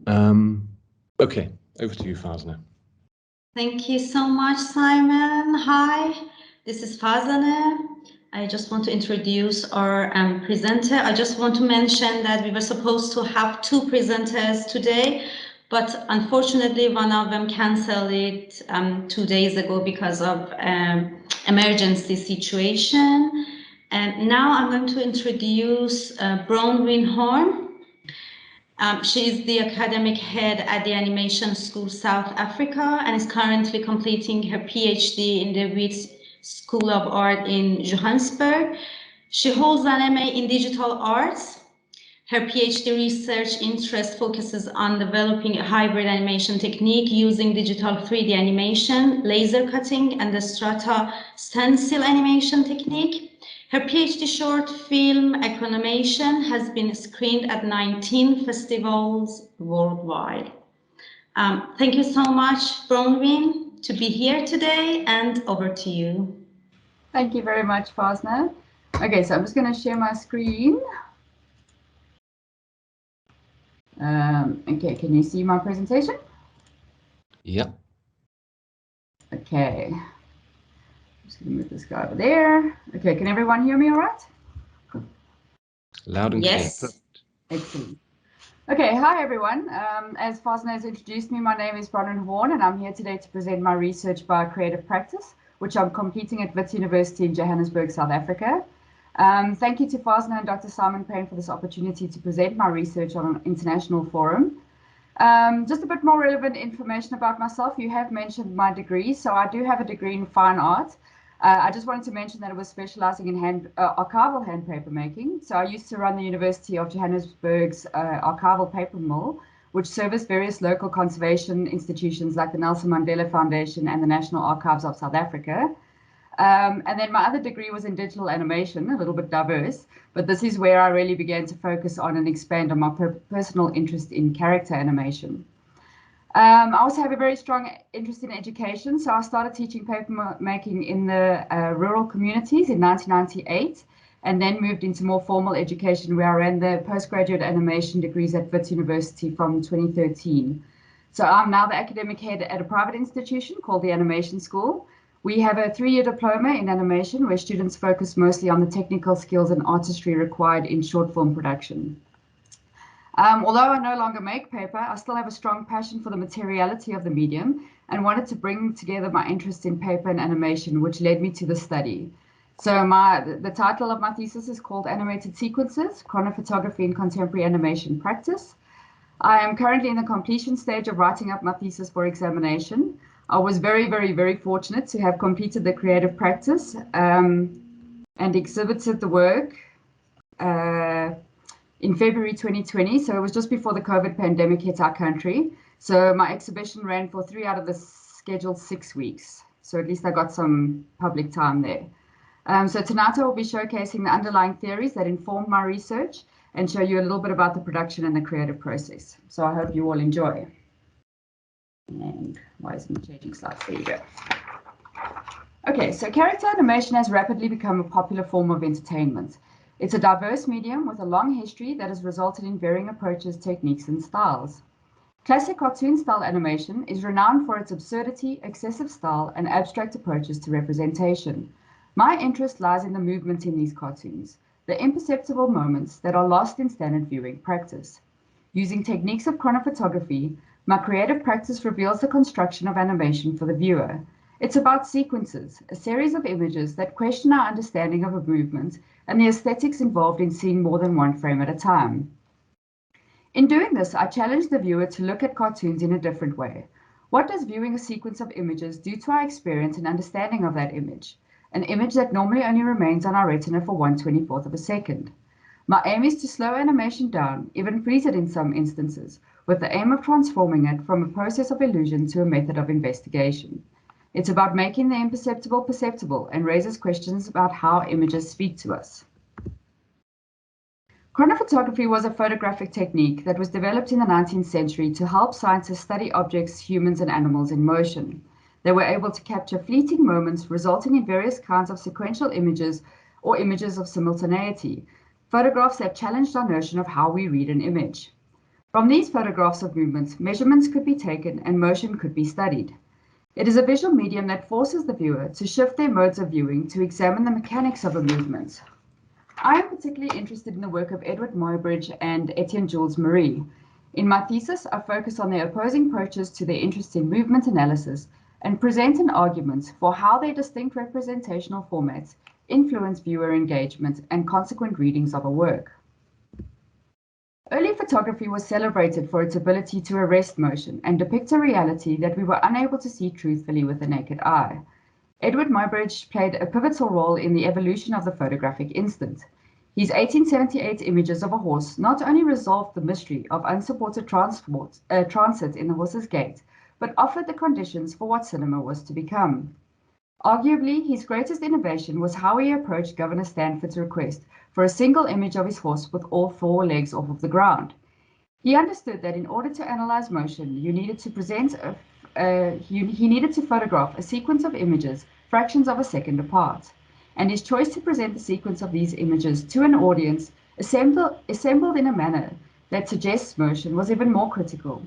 Okay, over to you, Fazna. Thank you so much, Simon. Hi, this is Fazana. I just want to introduce our presenter. I just want to mention that we were supposed to have two presenters today, but unfortunately one of them canceled it 2 days ago because of emergency situation. And now I'm going to introduce Bronwyn Horne. She is the academic head at the Animation School South Africa and is currently completing her PhD in the Wits School of Art in Johannesburg. She holds an MA in digital arts. Her PhD research interest focuses on developing a hybrid animation technique using digital 3D animation, laser cutting, and the strata stencil animation technique. Her PhD short film, Economation, has been screened at 19 festivals worldwide. Thank you so much, Bronwyn, to be here today, and over to you. Thank you very much, Fazna. Okay, so I'm just going to share my screen. Okay, can you see my presentation? Yep. Okay. I'm just going to move this guy over there. Okay, can everyone hear me all right? Loud and yes. clear. Excellent. Okay, hi everyone. As Fazna has introduced me, my name is Bronwyn Horne and I'm here today to present my research by creative practice, which I'm completing at Wits University in Johannesburg, South Africa. Thank you to Fazna and Dr. Simon Payne for this opportunity to present my research on an international forum. Just a bit more relevant information about myself. You have mentioned my degree, so I do have a degree in fine art. I just wanted to mention that I was specializing in archival hand paper making. So I used to run the University of Johannesburg's archival paper mill, which serviced various local conservation institutions like the Nelson Mandela Foundation and the National Archives of South Africa. And then my other degree was in digital animation, a little bit diverse, but this is where I really began to focus on and expand on my personal interest in character animation. I also have a very strong interest in education, so I started teaching paper making in the rural communities in 1998, and then moved into more formal education where I ran the postgraduate animation degrees at Wits University from 2013. So I'm now the academic head at a private institution called the Animation School. We have a 3-year diploma in animation where students focus mostly on the technical skills and artistry required in short form production. Although I no longer make paper, I still have a strong passion for the materiality of the medium and wanted to bring together my interest in paper and animation, which led me to the study. So the title of my thesis is called Animated Sequences, Chronophotography in Contemporary Animation Practice. I am currently in the completion stage of writing up my thesis for examination. I was very, very, very fortunate to have completed the creative practice and exhibited the work in February 2020. So it was just before the COVID pandemic hit our country. So my exhibition ran for 3 out of the scheduled 6 weeks. So at least I got some public time there. So tonight I will be showcasing the underlying theories that informed my research and show you a little bit about the production and the creative process. So I hope you all enjoy. And why isn't it changing slides? There you go. Okay, so character animation has rapidly become a popular form of entertainment. It's a diverse medium with a long history that has resulted in varying approaches, techniques, and styles. Classic cartoon-style animation is renowned for its absurdity, excessive style, and abstract approaches to representation. My interest lies in the movement in these cartoons, the imperceptible moments that are lost in standard viewing practice. Using techniques of chronophotography, my creative practice reveals the construction of animation for the viewer. It's about sequences, a series of images that question our understanding of a movement and the aesthetics involved in seeing more than one frame at a time. In doing this, I challenge the viewer to look at cartoons in a different way. What does viewing a sequence of images do to our experience and understanding of that image? An image that normally only remains on our retina for 1/24th of a second. My aim is to slow animation down, even freeze it in some instances, with the aim of transforming it from a process of illusion to a method of investigation. It's about making the imperceptible perceptible and raises questions about how images speak to us. Chronophotography was a photographic technique that was developed in the 19th century to help scientists study objects, humans, and animals in motion. They were able to capture fleeting moments, resulting in various kinds of sequential images or images of simultaneity, photographs that challenged our notion of how we read an image. From these photographs of movements, measurements could be taken and motion could be studied. It is a visual medium that forces the viewer to shift their modes of viewing to examine the mechanics of a movement. I am particularly interested in the work of Edward Muybridge and Etienne Jules Marie. In my thesis, I focus on their opposing approaches to their interest in movement analysis and present an argument for how their distinct representational formats influence viewer engagement and consequent readings of a work. Early photography was celebrated for its ability to arrest motion and depict a reality that we were unable to see truthfully with the naked eye. Edward Muybridge played a pivotal role in the evolution of the photographic instant. His 1878 images of a horse not only resolved the mystery of unsupported transit in the horse's gait, but offered the conditions for what cinema was to become. Arguably, his greatest innovation was how he approached Governor Stanford's request for a single image of his horse with all four legs off of the ground. He understood that in order to analyze motion, he needed to photograph a sequence of images fractions of a second apart, and his choice to present the sequence of these images to an audience assembled in a manner that suggests motion was even more critical.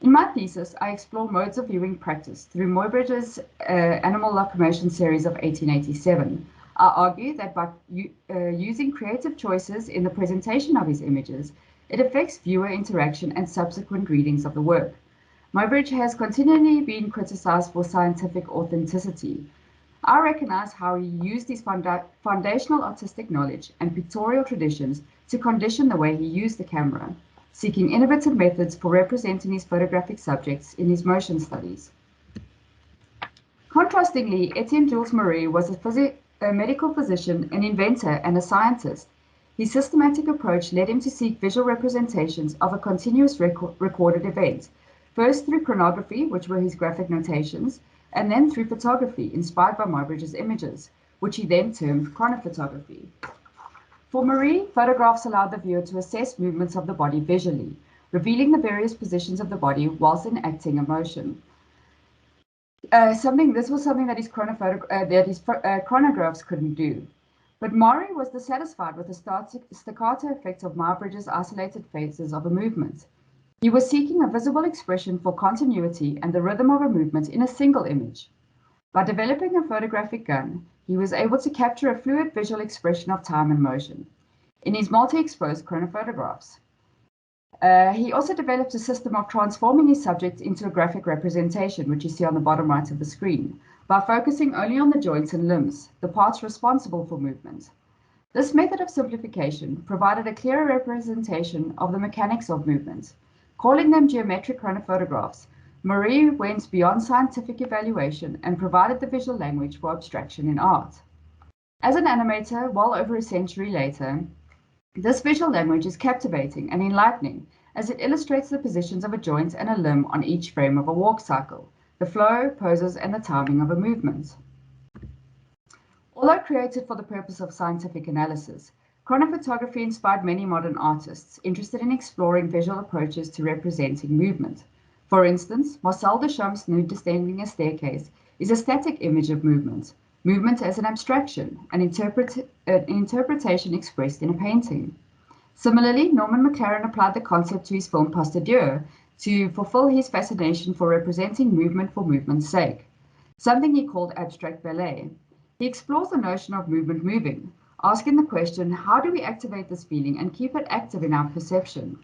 In my thesis, I explore modes of viewing practice through Muybridge's Animal Locomotion series of 1887. I argue that by using creative choices in the presentation of his images, it affects viewer interaction and subsequent readings of the work. Muybridge has continually been criticized for scientific authenticity. I recognize how he used his foundational artistic knowledge and pictorial traditions to condition the way he used the camera, seeking innovative methods for representing his photographic subjects in his motion studies. Contrastingly, Etienne Jules Marie was a medical physician, an inventor, and a scientist. His systematic approach led him to seek visual representations of a continuous recorded event, first through chronography, which were his graphic notations, and then through photography, inspired by Muybridge's images, which he then termed chronophotography. For Marie, photographs allowed the viewer to assess movements of the body visually, revealing the various positions of the body whilst enacting a motion. This was something that his chronographs couldn't do. But Marie was dissatisfied with the staccato effect of Muybridge's isolated phases of a movement. He was seeking a visible expression for continuity and the rhythm of a movement in a single image. By developing a photographic gun, he was able to capture a fluid visual expression of time and motion in his multi-exposed chronophotographs. He also developed a system of transforming his subject into a graphic representation, which you see on the bottom right of the screen, by focusing only on the joints and limbs, the parts responsible for movement. This method of simplification provided a clearer representation of the mechanics of movement. Calling them geometric chronophotographs, Marie went beyond scientific evaluation and provided the visual language for abstraction in art. As an animator, well over a century later, this visual language is captivating and enlightening as it illustrates the positions of a joint and a limb on each frame of a walk cycle, the flow, poses, and the timing of a movement. Although created for the purpose of scientific analysis, chronophotography inspired many modern artists interested in exploring visual approaches to representing movement. For instance, Marcel Duchamp's nude descending a staircase is a static image of movement, movement as an abstraction, an interpretation expressed in a painting. Similarly, Norman McLaren applied the concept to his film Pas de Dieu to fulfill his fascination for representing movement for movement's sake, something he called abstract ballet. He explores the notion of movement moving, asking the question, how do we activate this feeling and keep it active in our perception?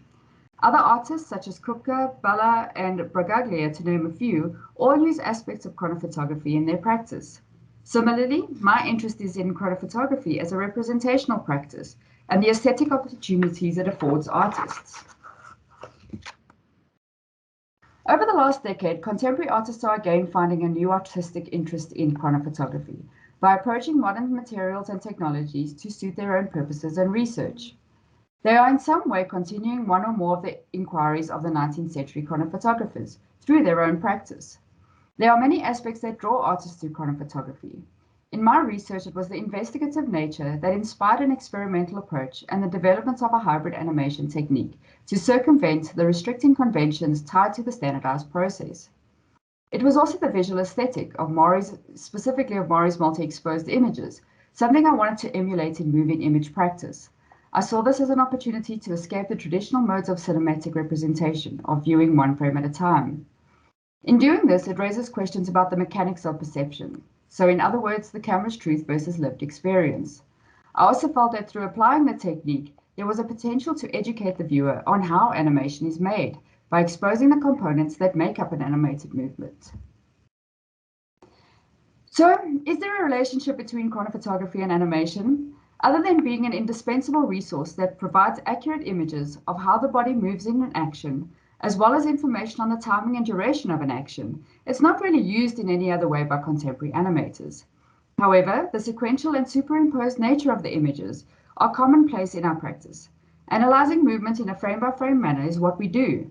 Other artists such as Kupka, Balla, and Bragaglia, to name a few, all use aspects of chronophotography in their practice. Similarly, my interest is in chronophotography as a representational practice and the aesthetic opportunities it affords artists. Over the last decade, contemporary artists are again finding a new artistic interest in chronophotography by approaching modern materials and technologies to suit their own purposes and research. They are in some way continuing one or more of the inquiries of the 19th century chronophotographers through their own practice. There are many aspects that draw artists to chronophotography. In my research, it was the investigative nature that inspired an experimental approach and the development of a hybrid animation technique to circumvent the restricting conventions tied to the standardized process. It was also the visual aesthetic of specifically of Marie's multi-exposed images, something I wanted to emulate in moving image practice. I saw this as an opportunity to escape the traditional modes of cinematic representation, of viewing one frame at a time. In doing this, it raises questions about the mechanics of perception. So in other words, the camera's truth versus lived experience. I also felt that through applying the technique, there was a potential to educate the viewer on how animation is made by exposing the components that make up an animated movement. So, is there a relationship between chronophotography and animation? Other than being an indispensable resource that provides accurate images of how the body moves in an action, as well as information on the timing and duration of an action, it's not really used in any other way by contemporary animators. However, the sequential and superimposed nature of the images are commonplace in our practice. Analyzing movement in a frame-by-frame manner is what we do,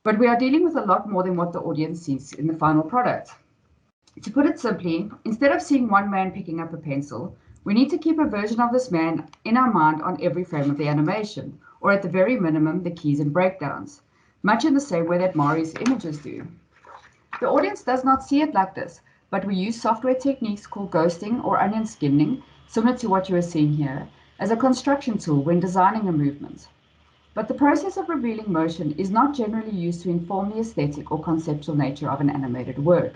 but we are dealing with a lot more than what the audience sees in the final product. To put it simply, instead of seeing one man picking up a pencil, we need to keep a version of this man in our mind on every frame of the animation, or at the very minimum, the keys and breakdowns, much in the same way that Mari's images do. The audience does not see it like this, but we use software techniques called ghosting or onion skinning, similar to what you are seeing here, as a construction tool when designing a movement. But the process of revealing motion is not generally used to inform the aesthetic or conceptual nature of an animated work.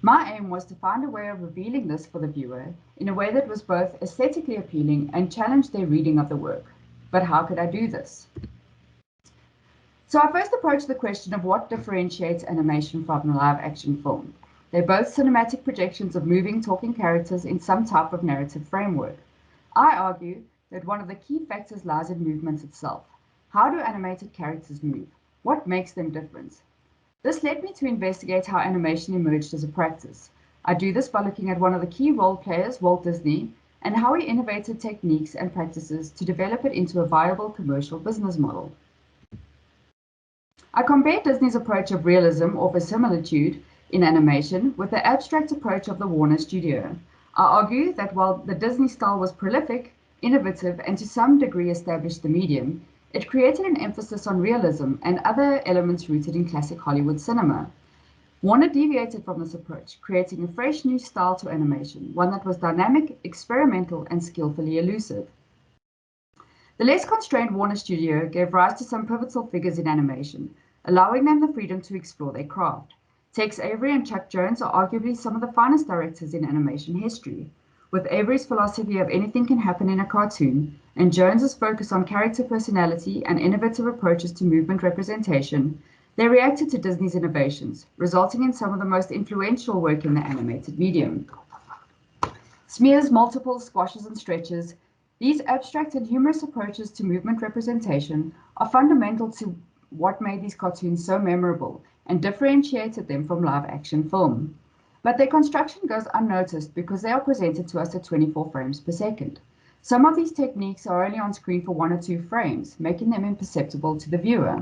My aim was to find a way of revealing this for the viewer in a way that was both aesthetically appealing and challenged their reading of the work. But how could I do this? So I first approached the question of what differentiates animation from live action film. They're both cinematic projections of moving, talking characters in some type of narrative framework. I argue that one of the key factors lies in movement itself. How do animated characters move? What makes them different? This led me to investigate how animation emerged as a practice. I do this by looking at one of the key role players, Walt Disney, and how he innovated techniques and practices to develop it into a viable commercial business model. I compared Disney's approach of realism or verisimilitude in animation with the abstract approach of the Warner Studio. I argue that while the Disney style was prolific, innovative, and to some degree established the medium, it created an emphasis on realism and other elements rooted in classic Hollywood cinema. Warner deviated from this approach, creating a fresh new style to animation, one that was dynamic, experimental, and skillfully elusive. The less constrained Warner Studio gave rise to some pivotal figures in animation, allowing them the freedom to explore their craft. Tex Avery and Chuck Jones are arguably some of the finest directors in animation history. With Avery's philosophy of anything can happen in a cartoon, and Jones's focus on character personality and innovative approaches to movement representation, they reacted to Disney's innovations, resulting in some of the most influential work in the animated medium. Smears, multiples, squashes, and stretches, these abstract and humorous approaches to movement representation are fundamental to what made these cartoons so memorable and differentiated them from live-action film. But their construction goes unnoticed because they are presented to us at 24 frames per second. Some of these techniques are only on screen for 1 or 2 frames, making them imperceptible to the viewer.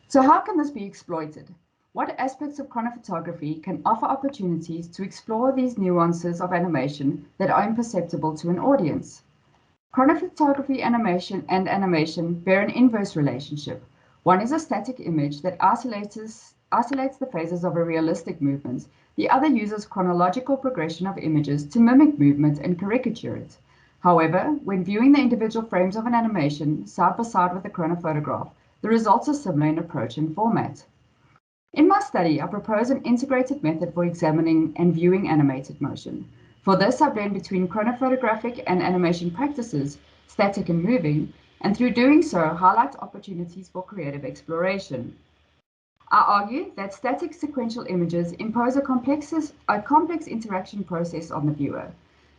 So how can this be exploited? What aspects of chronophotography can offer opportunities to explore these nuances of animation that are imperceptible to an audience? Chronophotography and animation bear an inverse relationship. One is a static image that isolates the phases of a realistic movement. The other uses chronological progression of images to mimic movement and caricature it. However, when viewing the individual frames of an animation side by side with a chronophotograph, the results are similar in approach and format. In my study, I propose an integrated method for examining and viewing animated motion. For this, I blend between chronophotographic and animation practices, static and moving, and through doing so, highlight opportunities for creative exploration. I argue that static sequential images impose a complex interaction process on the viewer.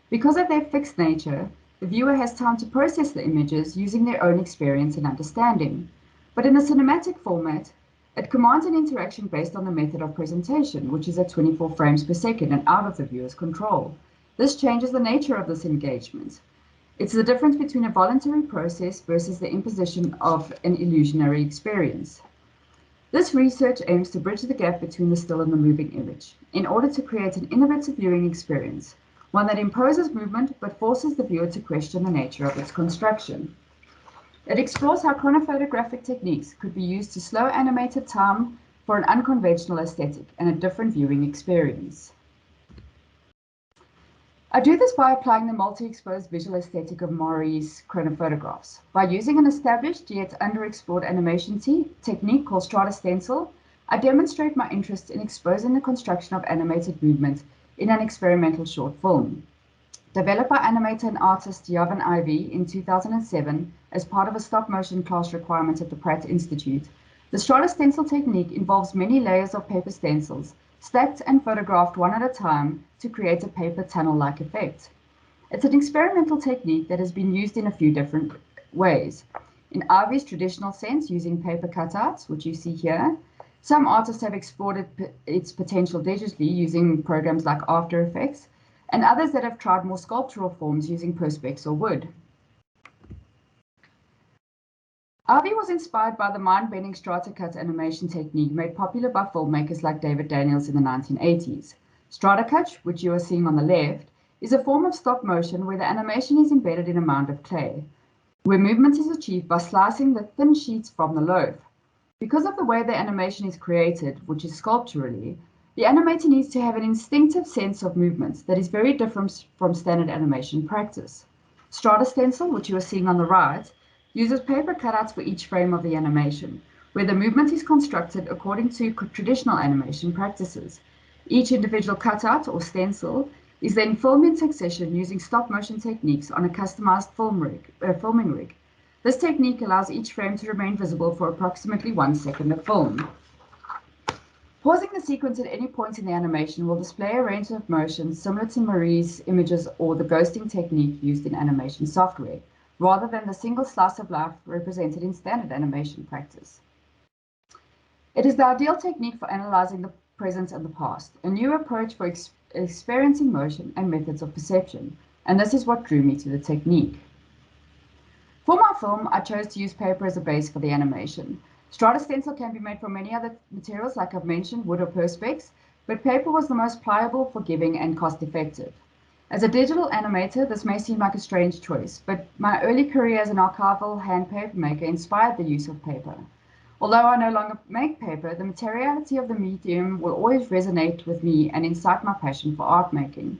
Because of their fixed nature, the viewer has time to process the images using their own experience and understanding. But in the cinematic format, it commands an interaction based on the method of presentation, which is at 24 frames per second and out of the viewer's control. This changes the nature of this engagement. It's the difference between a voluntary process versus the imposition of an illusionary experience. This research aims to bridge the gap between the still and the moving image, in order to create an innovative viewing experience, one that imposes movement but forces the viewer to question the nature of its construction. It explores how chronophotographic techniques could be used to slow animated time for an unconventional aesthetic and a different viewing experience. I do this by applying the multi-exposed visual aesthetic of Maury's chronophotographs. By using an established yet underexplored animation technique called strata stencil, I demonstrate my interest in exposing the construction of animated movement in an experimental short film. Developed by animator and artist Javan Ivy in 2007 as part of a stop-motion class requirement at the Pratt Institute, the strata stencil technique involves many layers of paper stencils stacked and photographed one at a time to create a paper tunnel-like effect. It's an experimental technique that has been used in a few different ways. In Ivy's traditional sense, using paper cutouts, which you see here, some artists have explored its potential digitally using programs like After Effects, and others that have tried more sculptural forms using perspex or wood. Ivy was inspired by the mind-bending strata cut animation technique made popular by filmmakers like David Daniels in the 1980s. Strata cut, which you are seeing on the left, is a form of stop motion where the animation is embedded in a mound of clay, where movement is achieved by slicing the thin sheets from the loaf. Because of the way the animation is created, which is sculpturally, the animator needs to have an instinctive sense of movement that is very different from standard animation practice. Strata stencil, which you are seeing on the right, uses paper cutouts for each frame of the animation, where the movement is constructed according to traditional animation practices. Each individual cutout or stencil is then filmed in succession using stop-motion techniques on a customized filming rig. This technique allows each frame to remain visible for approximately 1 second of film. Pausing the sequence at any point in the animation will display a range of motions similar to Marie's images or the ghosting technique used in animation software, rather than the single slice of life represented in standard animation practice. It is the ideal technique for analyzing the present and the past, a new approach for experiencing motion and methods of perception, and this is what drew me to the technique. For my film, I chose to use paper as a base for the animation. Strata stencil can be made from many other materials, like I've mentioned, wood or perspex, but paper was the most pliable, forgiving, and cost-effective. As a digital animator, this may seem like a strange choice, but my early career as an archival hand paper maker inspired the use of paper. Although I no longer make paper, the materiality of the medium will always resonate with me and incite my passion for art making.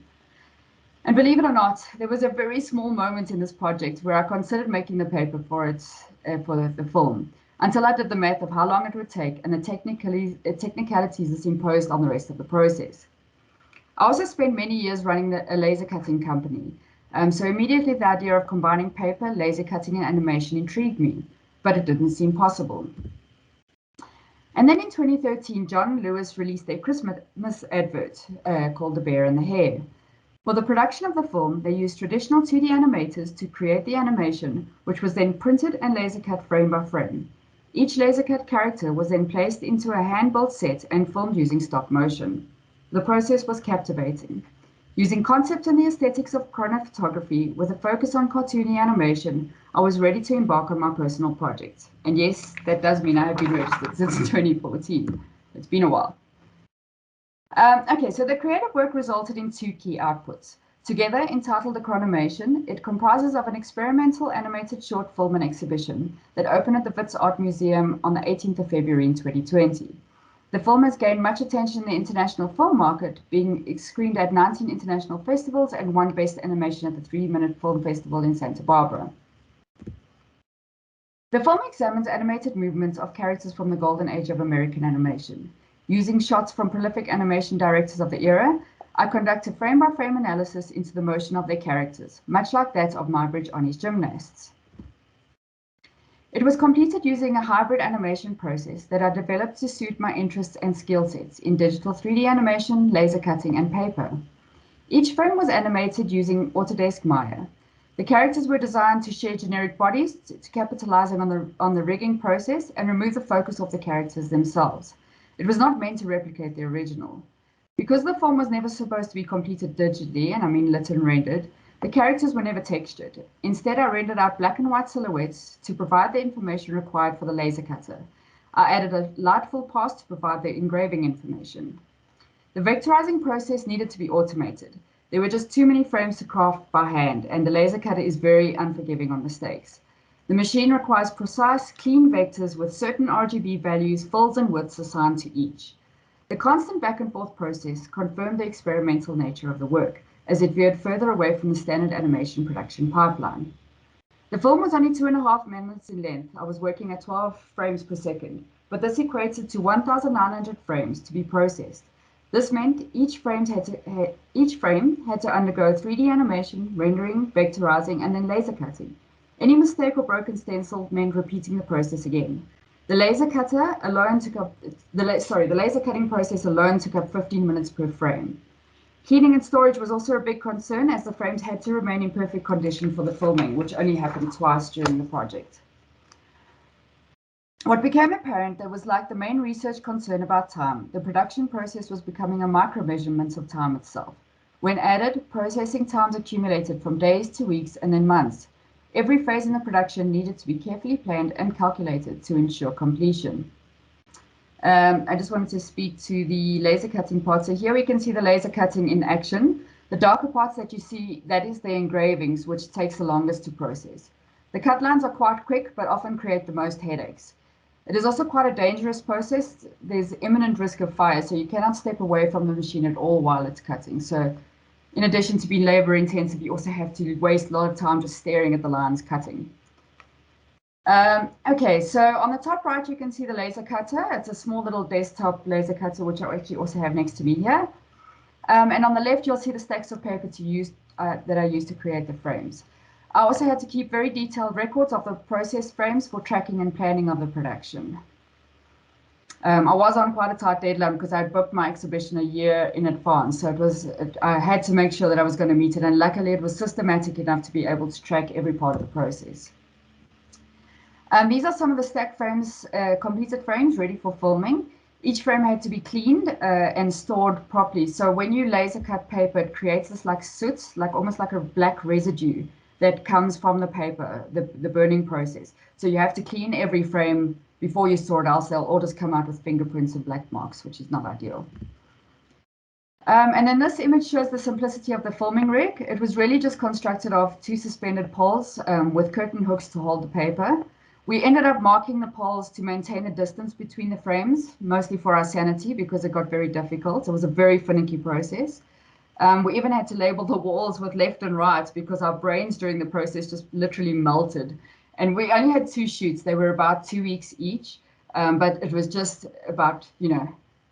And believe it or not, there was a very small moment in this project where I considered making the paper for the film, until I did the math of how long it would take and the technicalities this imposed on the rest of the process. I also spent many years running a laser cutting company, so immediately the idea of combining paper, laser cutting, and animation intrigued me, but it didn't seem possible. And then in 2013, John Lewis released a Christmas advert called The Bear and the Hare. For the production of the film, they used traditional 2D animators to create the animation, which was then printed and laser cut frame by frame. Each laser cut character was then placed into a hand-built set and filmed using stop motion. The process was captivating. Using concepts and the aesthetics of chronophotography with a focus on cartoony animation, I was ready to embark on my personal project. And yes, that does mean I have been registered since 2014. It's been a while. Okay, so the creative work resulted in 2 key outputs. Together, entitled The Chronomation, it comprises of an experimental animated short film and exhibition that opened at the Wits Art Museum on the 18th of February in 2020. The film has gained much attention in the international film market, being screened at 19 international festivals and won Best Animation at the 3-Minute Film Festival in Santa Barbara. The film examines animated movements of characters from the golden age of American animation. Using shots from prolific animation directors of the era, I conduct a frame-by-frame analysis into the motion of their characters, much like that of Muybridge on his gymnasts. It was completed using a hybrid animation process that I developed to suit my interests and skill sets in digital 3D animation, laser cutting, and paper. Each frame was animated using Autodesk Maya. The characters were designed to share generic bodies to capitalize on the rigging process and remove the focus of the characters themselves. It was not meant to replicate the original. Because the film was never supposed to be completed digitally, and I mean lit and rendered, the characters were never textured. Instead, I rendered out black and white silhouettes to provide the information required for the laser cutter. I added a light full pass to provide the engraving information. The vectorizing process needed to be automated. There were just too many frames to craft by hand, and the laser cutter is very unforgiving on mistakes. The machine requires precise, clean vectors with certain RGB values, fills, and widths assigned to each. The constant back and forth process confirmed the experimental nature of the work, as it veered further away from the standard animation production pipeline. The film was only 2.5 minutes in length. I was working at 12 frames per second, but this equated to 1,900 frames to be processed. This meant each frame had to undergo 3D animation, rendering, vectorizing, and then laser cutting. Any mistake or broken stencil meant repeating the process again. The laser cutting process alone took up 15 minutes per frame. Cleaning and storage was also a big concern, as the frames had to remain in perfect condition for the filming, which only happened twice during the project. What became apparent that was like the main research concern about time, the production process was becoming a micro-measurement of time itself. When added, processing times accumulated from days to weeks and then months. Every phase in the production needed to be carefully planned and calculated to ensure completion. I just wanted to speak to the laser cutting part. So here we can see the laser cutting in action. The darker parts that you see, that is the engravings, which takes the longest to process. The cut lines are quite quick, but often create the most headaches. It is also quite a dangerous process. There's imminent risk of fire, so you cannot step away from the machine at all while it's cutting. So in addition to being labor intensive, you also have to waste a lot of time just staring at the lines cutting. Okay, so on the top right, you can see the laser cutter. It's a small little desktop laser cutter, which I actually also have next to me here. And on the left, you'll see the stacks of paper that I used to create the frames. I also had to keep very detailed records of the process frames for tracking and planning of the production. I was on quite a tight deadline because I had booked my exhibition a year in advance. So I had to make sure that I was going to meet it. And luckily, it was systematic enough to be able to track every part of the process. These are some of the stacked frames, completed frames ready for filming. Each frame had to be cleaned and stored properly. So when you laser cut paper, it creates this like soot, almost like a black residue that comes from the paper, the burning process. So you have to clean every frame before you store it, else they'll all just come out with fingerprints and black marks, which is not ideal. And then this image shows the simplicity of the filming rig. It was really just constructed of 2 suspended poles with curtain hooks to hold the paper. We ended up marking the poles to maintain a distance between the frames, mostly for our sanity, because it got very difficult. It was a very finicky process. We even had to label the walls with left and right because our brains during the process just literally melted. And we only had 2 shoots. They were about 2 weeks each, but it was just about,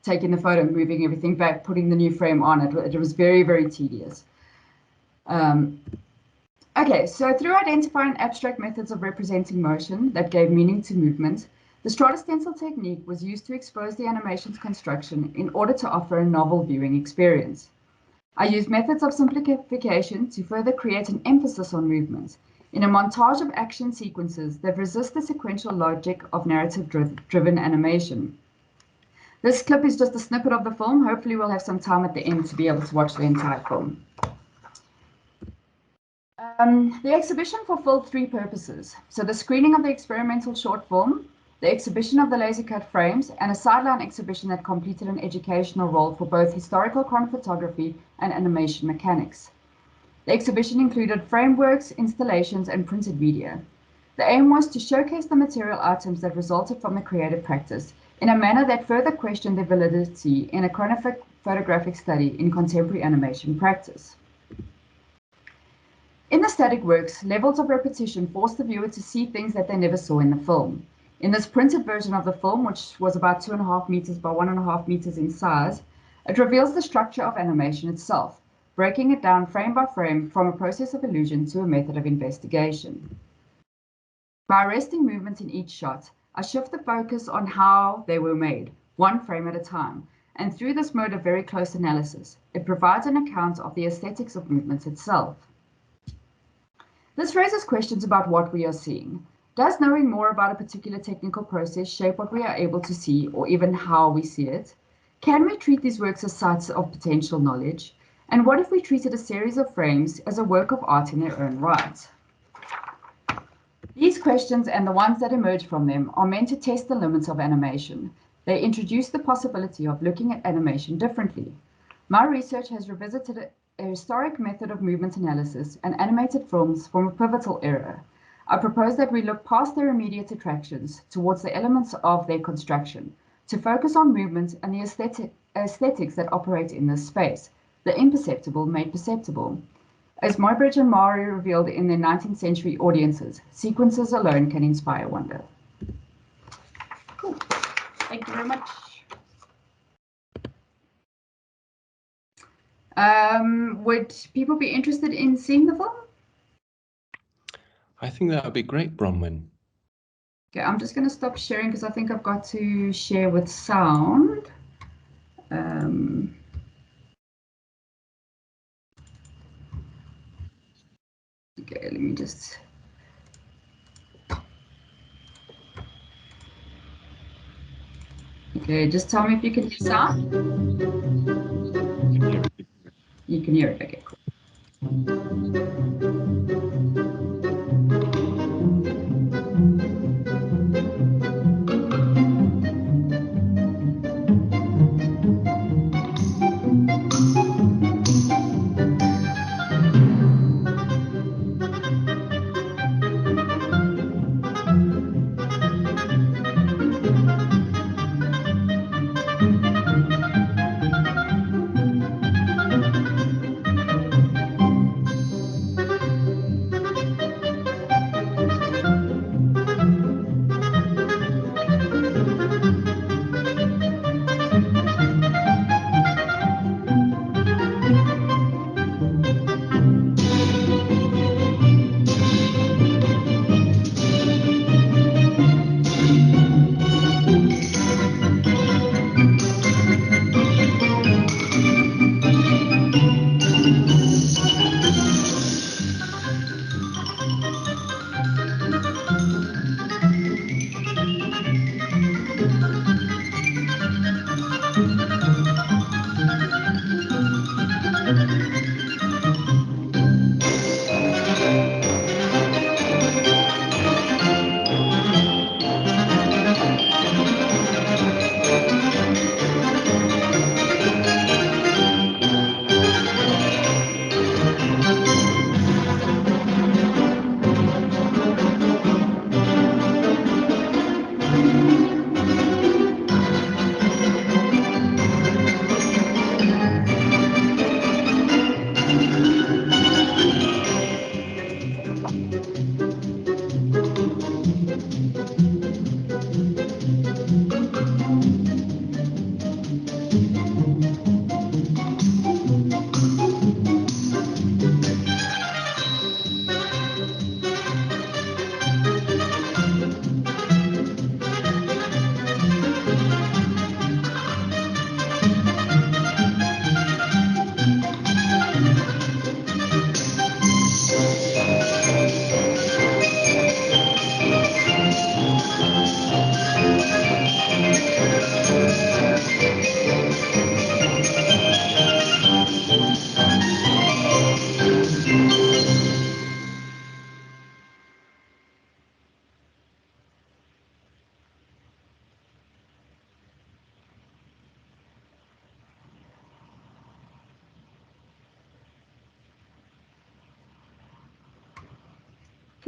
taking the photo, moving everything back, putting the new frame on. It was very, very tedious. Okay, so through identifying abstract methods of representing motion that gave meaning to movement, the strata stencil technique was used to expose the animation's construction in order to offer a novel viewing experience. I used methods of simplification to further create an emphasis on movement in a montage of action sequences that resist the sequential logic of narrative-driven animation. This clip is just a snippet of the film. Hopefully we'll have some time at the end to be able to watch the entire film. The exhibition fulfilled 3 purposes. So the screening of the experimental short film, the exhibition of the laser cut frames, and a sideline exhibition that completed an educational role for both historical chronophotography and animation mechanics. The exhibition included frameworks, installations, and printed media. The aim was to showcase the material items that resulted from the creative practice in a manner that further questioned their validity in a chronophotographic study in contemporary animation practice. In the static works, levels of repetition forced the viewer to see things that they never saw in the film. In this printed version of the film, which was about 2.5 meters by 1.5 meters in size, it reveals the structure of animation itself, breaking it down frame by frame from a process of illusion to a method of investigation. By arresting movement in each shot, I shift the focus on how they were made, one frame at a time, and through this mode of very close analysis, it provides an account of the aesthetics of movement itself. This raises questions about what we are seeing. Does knowing more about a particular technical process shape what we are able to see, or even how we see it? Can we treat these works as sites of potential knowledge? And what if we treated a series of frames as a work of art in their own right? These questions, and the ones that emerge from them, are meant to test the limits of animation. They introduce the possibility of looking at animation differently. My research has revisited a historic method of movement analysis and animated films from a pivotal era. I propose that we look past their immediate attractions towards the elements of their construction, to focus on movement and the aesthetics that operate in this space, the imperceptible made perceptible. As Muybridge and Maury revealed in their 19th century audiences, sequences alone can inspire wonder. Cool. Thank you very much. Would people be interested in seeing the film? I think that would be great, Bronwyn. Okay, I'm just going to stop sharing because I think I've got to share with sound. Okay, let me just... Okay, just tell me if you can hear sound. You can hear it, okay, cool.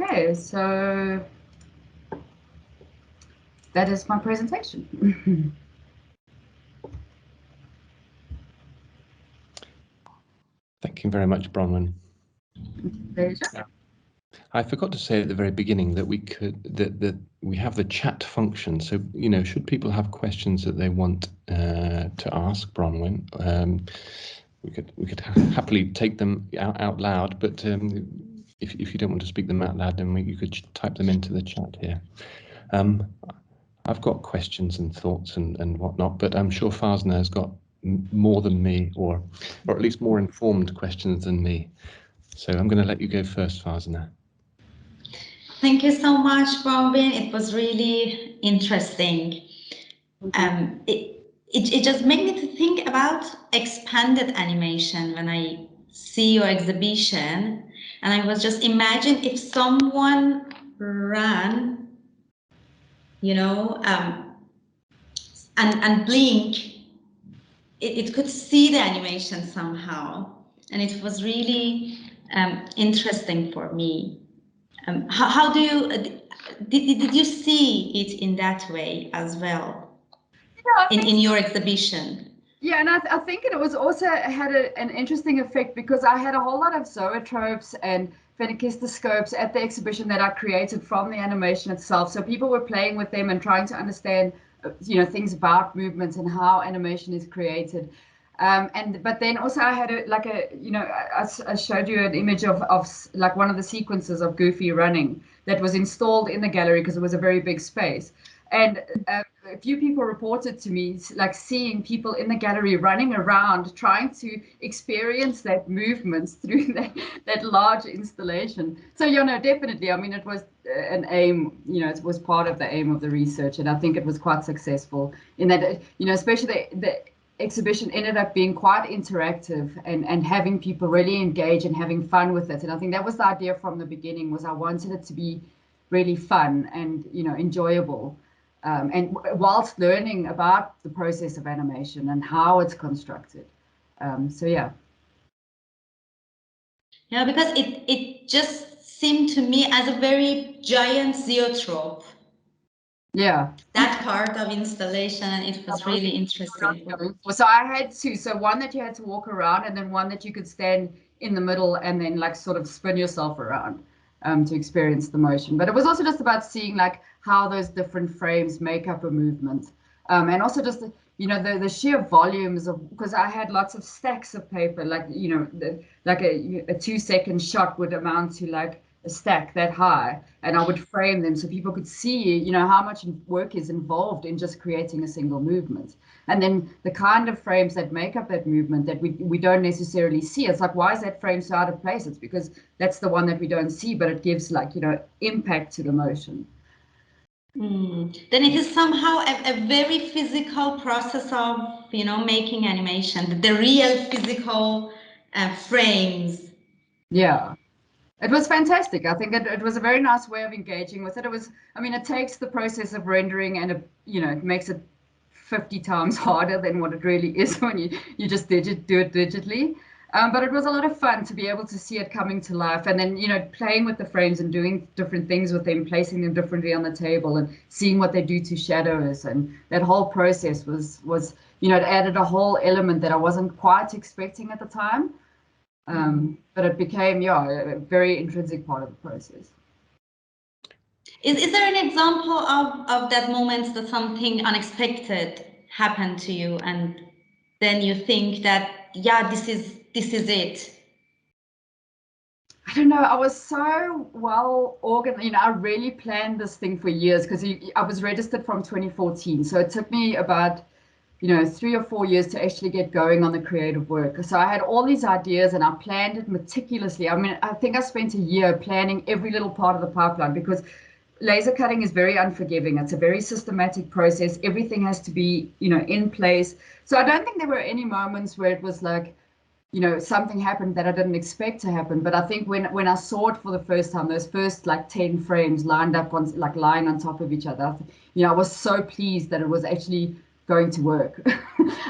Okay, so that is my presentation. Thank you very much, Bronwyn. Pleasure. I forgot to say at the very beginning that that we have the chat function. So, you know, should people have questions that they want to ask Bronwyn, we could happily take them out loud. But if you don't want to speak them out loud, then you could type them into the chat here. I've got questions and thoughts and whatnot, but I'm sure Fasna has got more than me, or at least more informed questions than me. So I'm going to let you go first, Fasna. Thank you so much, Bronwyn. It was really interesting. It just made me to think about expanded animation when I see your exhibition, and I was just imagine if someone ran, you know, and blink, it could see the animation somehow, and it was really interesting for me. How do you did you see it in that way as well? Yeah, in your exhibition? Yeah, and I think it was also had an interesting effect because I had a whole lot of zoetropes and phenakistoscopes at the exhibition that I created from the animation itself. So people were playing with them and trying to understand, things about movements and how animation is created. But then also I had I showed you an image of like one of the sequences of Goofy running that was installed in the gallery because it was a very big space. And a few people reported to me like seeing people in the gallery running around trying to experience that movement through that large installation. So, definitely. I mean, it was an aim, it was part of the aim of the research. And I think it was quite successful in that, especially the exhibition ended up being quite interactive and having people really engage and having fun with it. And I think that was the idea from the beginning, was I wanted it to be really fun and, enjoyable. And whilst learning about the process of animation and how it's constructed. So yeah. Yeah, because it just seemed to me as a very giant zoetrope. Yeah. That part of installation, and it was really interesting. So I had two. So one that you had to walk around, and then one that you could stand in the middle and then like sort of spin yourself around to experience the motion. But it was also just about seeing like how those different frames make up a movement. And also just the sheer volumes of, because I had lots of stacks of paper, like like a 2-second shot would amount to like a stack that high, and I would frame them so people could see how much work is involved in just creating a single movement. And then the kind of frames that make up that movement that we don't necessarily see, it's like, why is that frame so out of place? It's because that's the one that we don't see, but it gives like impact to the motion. Then it is somehow a very physical process of making animation, the real physical frames. Yeah, it was fantastic. I think it was a very nice way of engaging with it. It takes the process of rendering and it makes it 50 times harder than what it really is when you just do it digitally. But it was a lot of fun to be able to see it coming to life, and then playing with the frames and doing different things with them, placing them differently on the table, and seeing what they do to shadows, and that whole process was it added a whole element that I wasn't quite expecting at the time. But it became a very intrinsic part of the process. Is there an example of that moment that something unexpected happened to you, and then you think that this is it? I don't know. I was so well organized. I really planned this thing for years because I was registered from 2014. So it took me about 3 or 4 years to actually get going on the creative work. So I had all these ideas and I planned it meticulously. I think I spent a year planning every little part of the pipeline because laser cutting is very unforgiving. It's a very systematic process. Everything has to be, in place. So I don't think there were any moments where it was like, something happened that I didn't expect to happen. But I think when I saw it for the first time, those first like 10 frames lined up on like lying on top of each other, I was so pleased that it was actually going to work.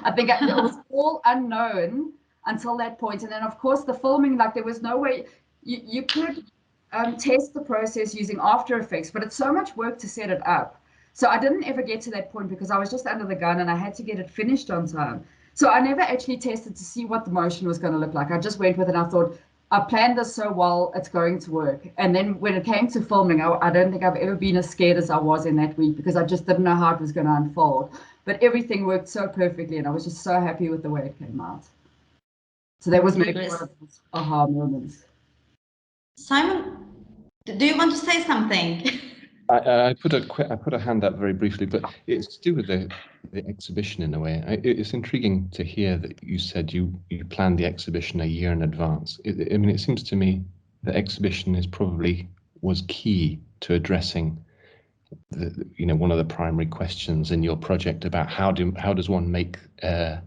I think it was all unknown until that point. And then of course the filming, like there was no way you could test the process using After Effects, but it's so much work to set it up. So I didn't ever get to that point because I was just under the gun and I had to get it finished on time. So I never actually tested to see what the motion was going to look like. I just went with it and I thought, I planned this so well, it's going to work. And then when it came to filming, I don't think I've ever been as scared as I was in that week because I just didn't know how it was going to unfold. But everything worked so perfectly and I was just so happy with the way it came out. So that was maybe one of those aha moments. Simon, do you want to say something? I put a hand up very briefly, but it's to do with the exhibition in a way. It's intriguing to hear that you said you planned the exhibition a year in advance. It seems to me the exhibition was key to addressing one of the primary questions in your project about how does one make the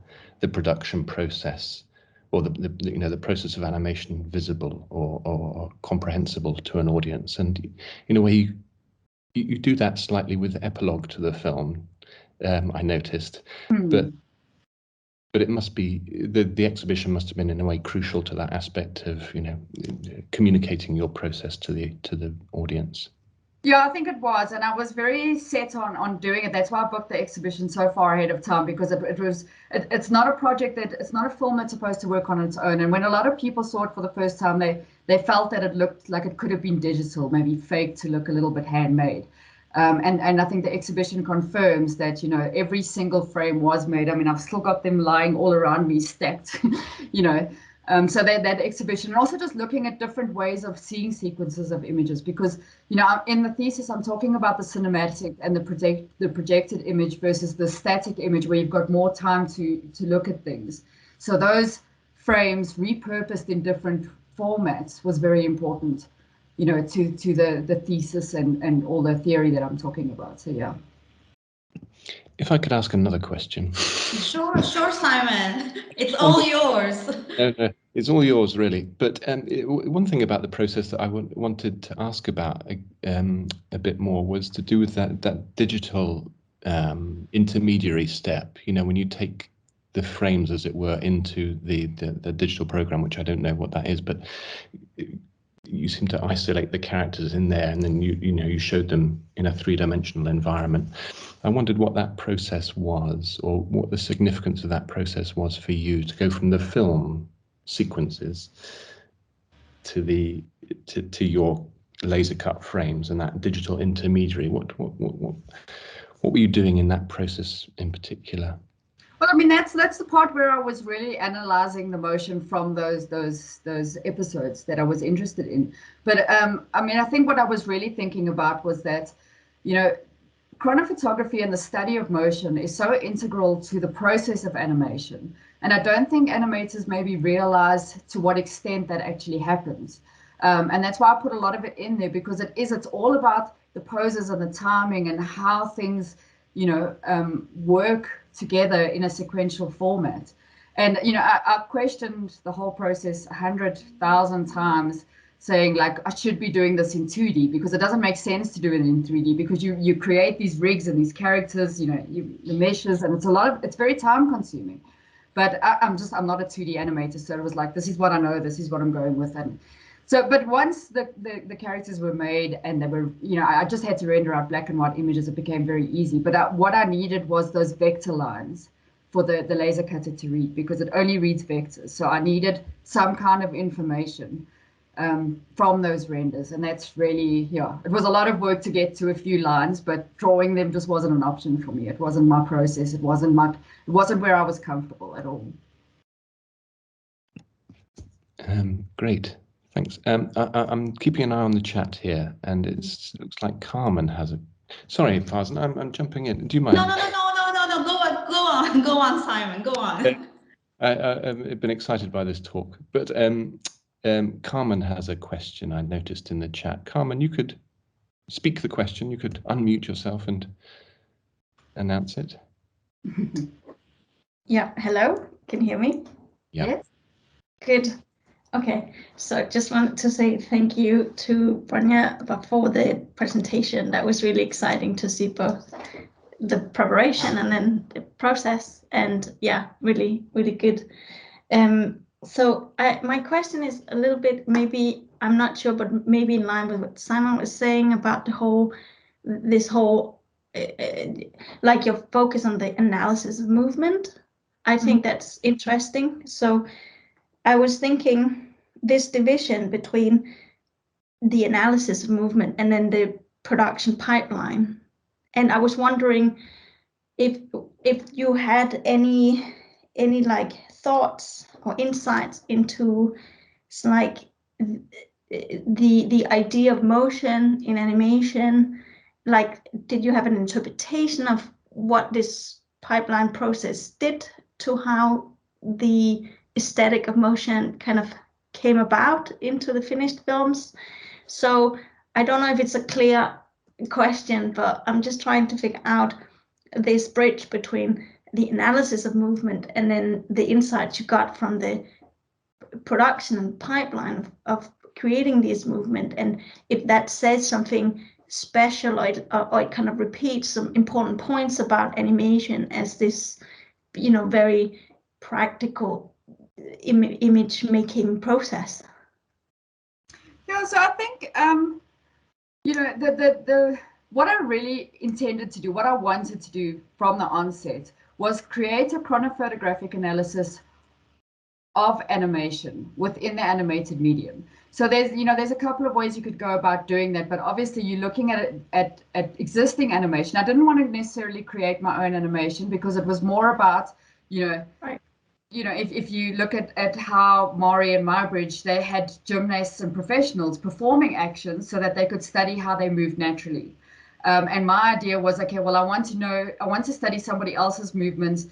production process or the process of animation visible or comprehensible to an audience, and in a way you do that slightly with the epilogue to the film, I noticed, but it must be the exhibition must have been in a way crucial to that aspect of communicating your process to the audience. Yeah, I think it was, and I was very set on doing it. That's why I booked the exhibition so far ahead of time, because it's not a project it's not a film that's supposed to work on its own. And when a lot of people saw it for the first time, they felt that it looked like it could have been digital, maybe fake to look a little bit handmade. And I think the exhibition confirms that, you know, every single frame was made. I mean, I've still got them lying all around me stacked, you know. So that exhibition, and also just looking at different ways of seeing sequences of images, because, you know, in the thesis I'm talking about the cinematic and the projected image versus the static image, where you've got more time to look at things. So those frames repurposed in different formats was very important, you know, to the thesis and all the theory that I'm talking about. So yeah. If I could ask another question. Sure, Simon. It's all yours. No, it's all yours, really. But one thing about the process that I wanted to ask about a bit more was to do with that digital intermediary step. You know, when you take the frames, as it were, into the digital program, which I don't know what that is, but you seem to isolate the characters in there, and then you showed them in a three-dimensional environment. I wondered what that process was, or what the significance of that process was for you to go from the film sequences to your laser cut frames and that digital intermediary. What were you doing in that process in particular? Well, I mean, that's the part where I was really analyzing the motion from those episodes that I was interested in. But I mean, I think what I was really thinking about was that, you know, chronophotography and the study of motion is so integral to the process of animation. And I don't think animators maybe realize to what extent that actually happens. And that's why I put a lot of it in there, because it's all about the poses and the timing and how things, you know, work together in a sequential format. And, you know, I've questioned the whole process 100,000 times, saying like, I should be doing this in 2D, because it doesn't make sense to do it in 3D, because you create these rigs and these characters, you know, the meshes, and it's very time consuming. But I'm not a 2D animator, so it was like, this is what I know, this is what I'm going with. And so, but once the characters were made and they were, you know, I just had to render out black and white images, it became very easy. But what I needed was those vector lines for the laser cutter to read, because it only reads vectors. So I needed some kind of information from those renders, and that's really, yeah, it was a lot of work to get to a few lines, but drawing them just wasn't an option for me. It wasn't my process. It wasn't where I was comfortable at all. Great, thanks. I'm keeping an eye on the chat here, and it looks like Carmen has a. Sorry, Farzan, I'm jumping in. Do you mind? No. Go on, Simon. Go on. I've been excited by this talk, but Carmen has a question I noticed in the chat. Carmen, you could speak the question. You could unmute yourself and announce it. Yeah, hello, can you hear me? Yeah. Yes. Good. Okay, so just wanted to say thank you to Bronwyn for the presentation. That was really exciting to see both the preparation and then the process, and yeah, really, really good. So my question is a little bit, maybe, I'm not sure, but maybe in line with what Simon was saying about this whole, like your focus on the analysis of movement. I think that's interesting. So I was thinking this division between the analysis of movement and then the production pipeline. And I was wondering if you had any like thoughts or insights into like the idea of motion in animation. Like, did you have an interpretation of what this pipeline process did to how the aesthetic of motion kind of came about into the finished films? So I don't know if it's a clear question, but I'm just trying to figure out this bridge between the analysis of movement and then the insights you got from the production and pipeline of creating this movement, and if that says something special, or it kind of repeats some important points about animation as this, you know, very practical image making process. Yeah, so I think You know, the what I really intended to do, what I wanted to do from the onset, was create a chronophotographic analysis of animation within the animated medium. So there's a couple of ways you could go about doing that, but obviously you're looking at existing animation. I didn't want to necessarily create my own animation because it was more about, Right. If you look at how Maury and Muybridge, they had gymnasts and professionals performing actions so that they could study how they move naturally. And my idea was, okay, well, I want to study somebody else's movements,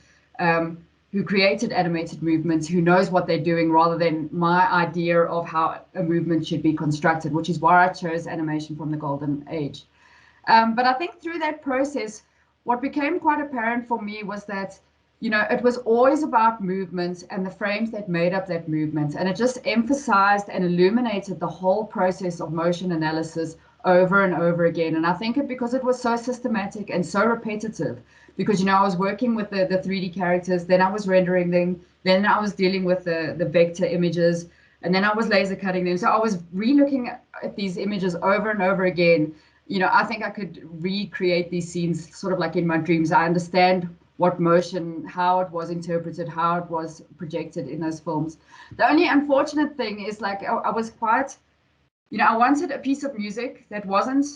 who created animated movements, who knows what they're doing, rather than my idea of how a movement should be constructed, which is why I chose animation from the golden age. But I think through that process, what became quite apparent for me was that, it was always about movement and the frames that made up that movement. And it just emphasized and illuminated the whole process of motion analysis over and over again. And I think because it was so systematic and so repetitive, because, I was working with the 3D characters, then I was rendering them, then I was dealing with the vector images, and then I was laser cutting them. So I was re-looking at these images over and over again. I think I could recreate these scenes sort of like in my dreams. I understand what motion, how it was interpreted, how it was projected in those films. The only unfortunate thing is, like, I was quite, I wanted a piece of music that wasn't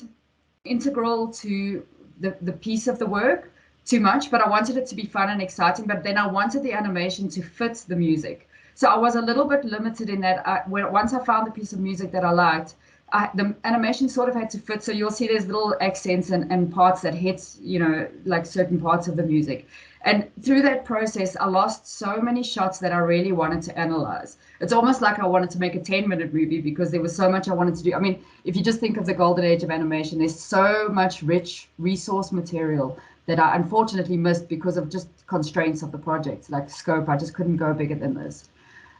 integral to the piece of the work too much, but I wanted it to be fun and exciting, but then I wanted the animation to fit the music. So I was a little bit limited in that. Once I found the piece of music that I liked, the animation sort of had to fit. So you'll see there's little accents and parts that hit, like certain parts of the music. And through that process, I lost so many shots that I really wanted to analyze. It's almost like I wanted to make a 10-minute movie because there was so much I wanted to do. I mean, if you just think of the golden age of animation, there's so much rich resource material that I unfortunately missed because of just constraints of the project, like scope. I just couldn't go bigger than this.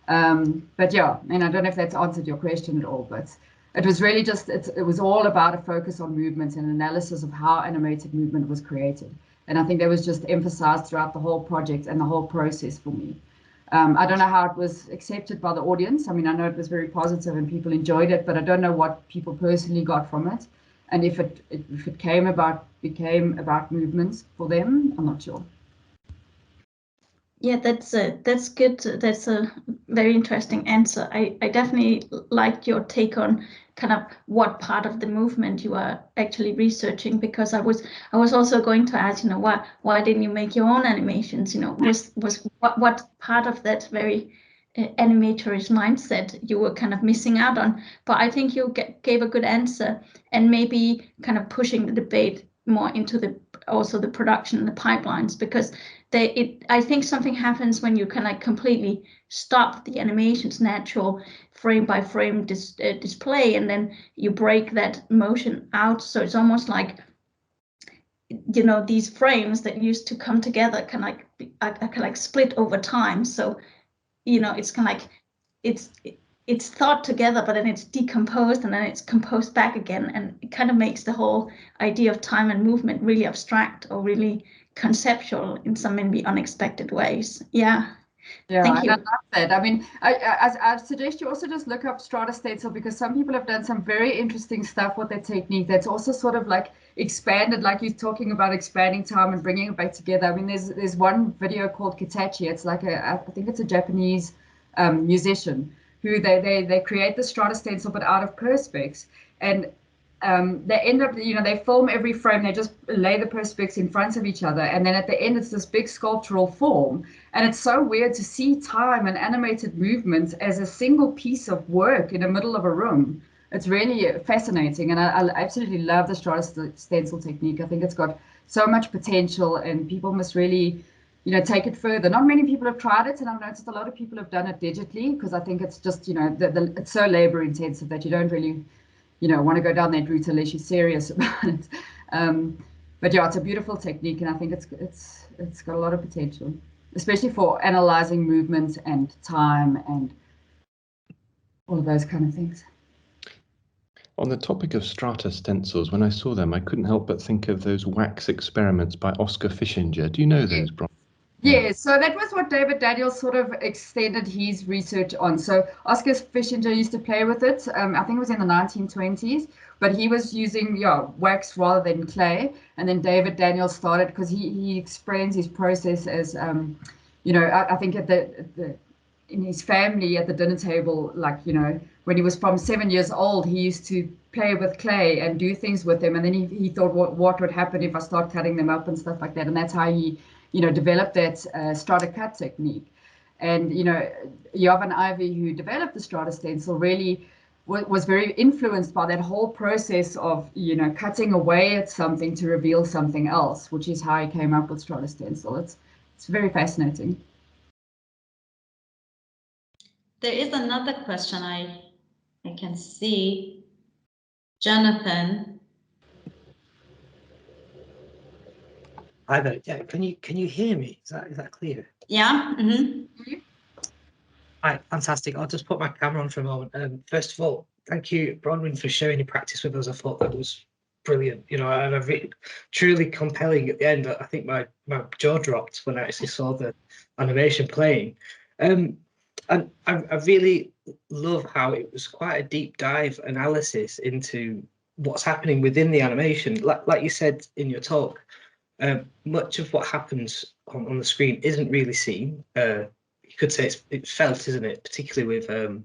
But yeah, and I don't know if that's answered your question at all, but it was really just, it was all about a focus on movement and analysis of how animated movement was created. And I think that was just emphasized throughout the whole project and the whole process for me. I don't know how it was accepted by the audience. I mean, I know it was very positive and people enjoyed it, but I don't know what people personally got from it. And if it became about movements for them, I'm not sure. Yeah, that's good. That's a very interesting answer. I definitely liked your take on kind of what part of the movement you are actually researching, because I was also going to ask, why didn't you make your own animations? Was what part of that very animator's mindset you were kind of missing out on? But I think you gave a good answer, and maybe kind of pushing the debate more into the production and the pipelines, because I think something happens when you can completely stop the animation's natural frame by frame display, and then you break that motion out. So it's almost like, these frames that used to come together can split over time. So, it's kind of like it's thought together, but then it's decomposed and then it's composed back again. And it kind of makes the whole idea of time and movement really abstract or really conceptual in some maybe unexpected ways. Yeah. Thank you. I love that. I mean, I suggest you also just look up strata stencil, because some people have done some very interesting stuff with their technique that's also sort of like expanded, like you're talking about expanding time and bringing it back together. I mean, there's one video called Kitachi. It's like I think it's a Japanese musician who they create the strata stencil but out of perspex, and they end up, they film every frame, they just lay the perspex in front of each other, and then at the end it's this big sculptural form. And it's so weird to see time and animated movements as a single piece of work in the middle of a room. It's really fascinating, and I absolutely love the strata stencil technique. I think it's got so much potential, and people must really take it further. Not many people have tried it, and I've noticed a lot of people have done it digitally, because I think it's just it's so labor intensive that you don't really want to go down that route unless you're serious about it. But yeah, it's a beautiful technique, and I think it's got a lot of potential, especially for analyzing movement and time and all of those kind of things. On the topic of strata stencils, when I saw them, I couldn't help but think of those wax experiments by Oscar Fischinger. Do you know those, Bron? Yeah, so that was what David Daniels sort of extended his research on. So Oscar Fischinger used to play with it. I think it was in the 1920s, but he was using wax rather than clay. And then David Daniels started because he explains his process as I think in his family at the dinner table, like when he was from 7 years old, he used to play with clay and do things with them. And then he thought, what would happen if I start cutting them up and stuff like that? And that's how he developed that strata cut technique. And, Jovan Ivy, who developed the strata stencil, really was very influenced by that whole process of, cutting away at something to reveal something else, which is how he came up with strata stencil. It's very fascinating. There is another question I can see. Jonathan. Hi there. Yeah, can you hear me? Is that clear? Yeah. Mm-hmm. Hi, fantastic. I'll just put my camera on for a moment. First of all, thank you, Bronwyn, for sharing your practice with us. I thought that was brilliant. And I really, truly compelling at the end. I think my jaw dropped when I actually saw the animation playing. And I really love how it was quite a deep dive analysis into what's happening within the animation. Like you said in your talk, much of what happens on the screen isn't really seen. You could say it's felt, isn't it? Particularly with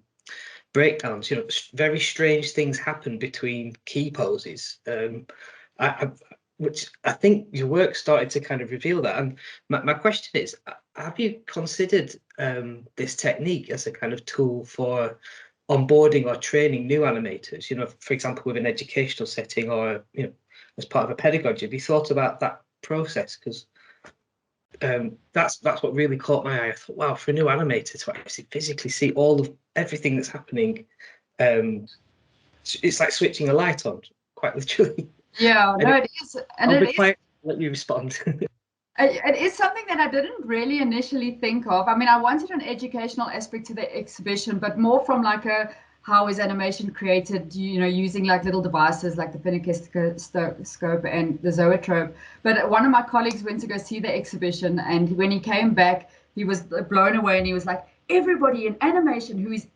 breakdowns. Very strange things happen between key poses, which I think your work started to kind of reveal that. And my question is, have you considered this technique as a kind of tool for onboarding or training new animators? For example, with an educational setting or as part of a pedagogy. Have you thought about that process? Because that's what really caught my eye. I thought, wow, for a new animator to actually physically see everything that's happening, it's like switching a light on, quite literally. Yeah, no, it is. And I'll be quiet, let you respond. It is something that I didn't really initially think of. I mean, I wanted an educational aspect to the exhibition, but more from like how is animation created, using like little devices like the Phenakistoscope and the Zoetrope. But one of my colleagues went to go see the exhibition, and when he came back, he was blown away, and he was like, everybody in animation who is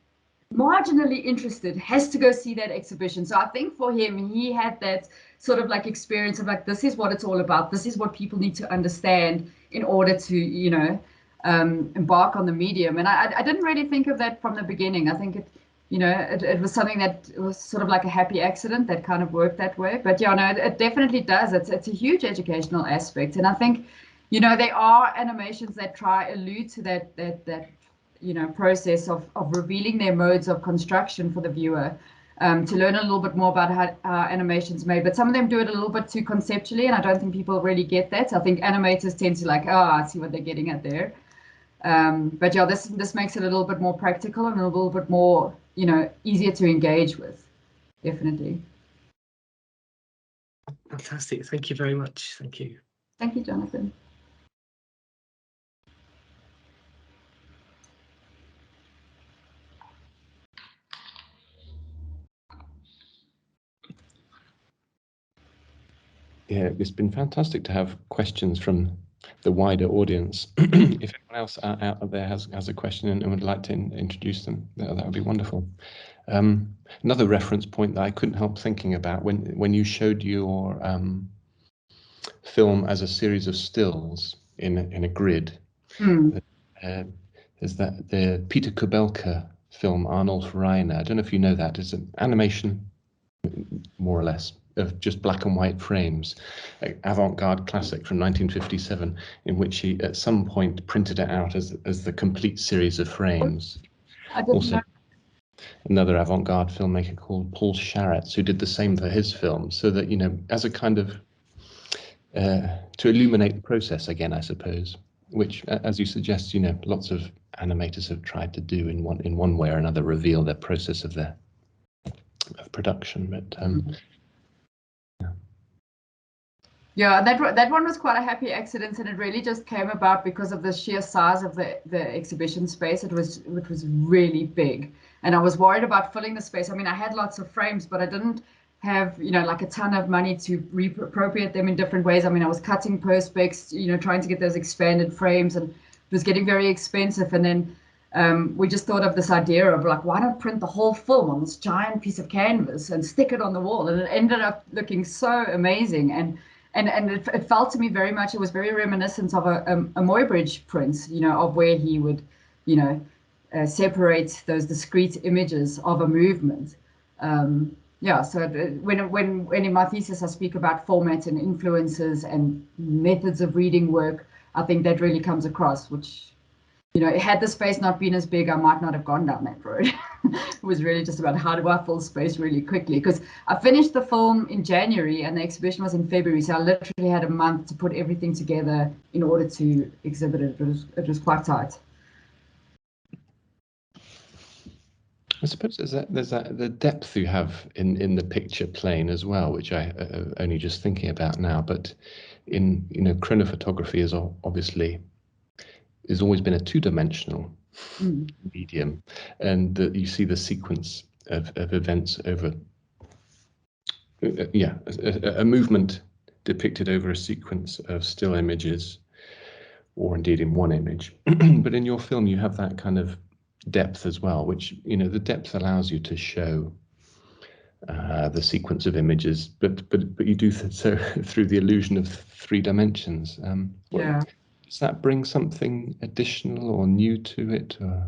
marginally interested has to go see that exhibition. So I think for him, he had that sort of like experience of like, this is what it's all about. This is what people need to understand in order to, embark on the medium. And I didn't really think of that from the beginning. I think it was something that was sort of like a happy accident that kind of worked that way. But yeah, no, it definitely does. It's a huge educational aspect. And I think, there are animations that allude to that process of revealing their modes of construction for the viewer, to learn a little bit more about how animation's made. But some of them do it a little bit too conceptually, and I don't think people really get that. I think animators tend to like, I see what they're getting at there. But yeah, this makes it a little bit more practical and a little bit more, easier to engage with, definitely. Fantastic. Thank you very much. Thank you. Thank you, Jonathan. Yeah, it's been fantastic to have questions from the wider audience. If anyone else out there has a question and would like to introduce them, that would be wonderful. Another reference point that I couldn't help thinking about when you showed your film as a series of stills in a grid, is that the Peter Kubelka film Arnulf Reiner. I don't know if you know that. It's an animation, more or less, of just black and white frames, like avant-garde classic from 1957, in which he at some point printed it out as the complete series of frames. I didn't Also, know. another avant-garde filmmaker called Paul Scharatz, who did the same for his film, so that, as a kind of to illuminate the process again, I suppose, which, as you suggest, lots of animators have tried to do in one way or another, reveal their process of production. But yeah, that one was quite a happy accident, and it really just came about because of the sheer size of the exhibition space. It was really big, and I was worried about filling the space. I mean, I had lots of frames, but I didn't have, like a ton of money to reappropriate them in different ways. I mean, I was cutting perspex, trying to get those expanded frames, and it was getting very expensive. And then we just thought of this idea of like, why not print the whole film on this giant piece of canvas and stick it on the wall? And it ended up looking so amazing. And it felt to me very much, it was very reminiscent of a Muybridge print, of where he would, separate those discrete images of a movement. So when in my thesis I speak about format and influences and methods of reading work, I think that really comes across, which, had the space not been as big, I might not have gone down that road. It was really just about how do I fill space really quickly, because I finished the film in January and the exhibition was in February, so I literally had a month to put everything together in order to exhibit it. It was quite tight. I suppose there's the depth you have in the picture plane as well, which I only just thinking about now. But in chronophotography is obviously has always been a two-dimensional medium, and that you see the sequence of events over a movement depicted over a sequence of still images, or indeed in one image. But in your film you have that kind of depth as well, which the depth allows you to show the sequence of images, but you do so through the illusion of three dimensions. Does that bring something additional or new to it? Yeah,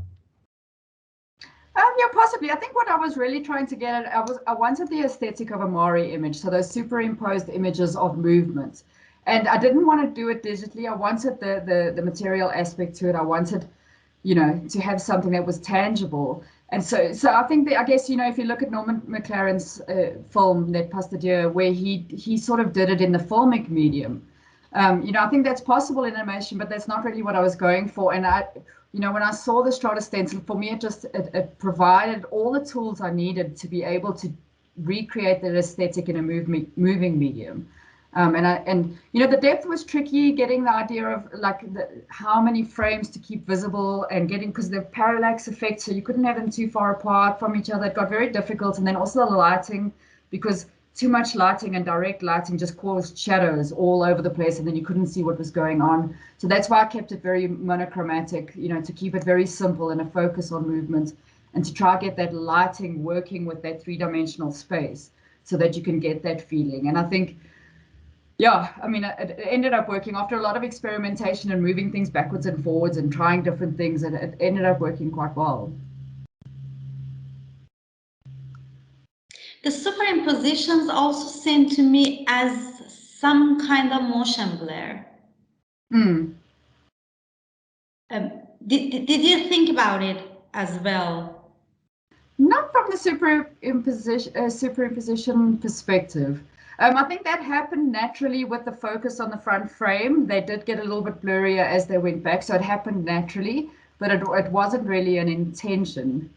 possibly. I think what I was really trying to get at, I wanted the aesthetic of a Mari image, so those superimposed images of movement, and I didn't want to do it digitally. I wanted the material aspect to it. I wanted, to have something that was tangible. And so I think that, I guess, if you look at Norman McLaren's film, Net Pas de Dieu, where he sort of did it in the filmic medium. I think that's possible in animation, but that's not really what I was going for. And when I saw the Strata stencil, for me, it provided all the tools I needed to be able to recreate that aesthetic in a moving medium. The depth was tricky, getting the idea of like how many frames to keep visible, and because the parallax effect, so you couldn't have them too far apart from each other. It got very difficult. And then also the lighting, because too much lighting and direct lighting just caused shadows all over the place, and then you couldn't see what was going on. So that's why I kept it very monochromatic, to keep it very simple and a focus on movement, and to try to get that lighting working with that three-dimensional space so that you can get that feeling. And I think, it ended up working after a lot of experimentation and moving things backwards and forwards and trying different things, and it ended up working quite well. The superimpositions also seem to me as some kind of motion blur. Did you think about it as well? Not from the superimposition perspective. I think that happened naturally with the focus on the front frame. They did get a little bit blurrier as they went back, so it happened naturally, but it wasn't really an intention.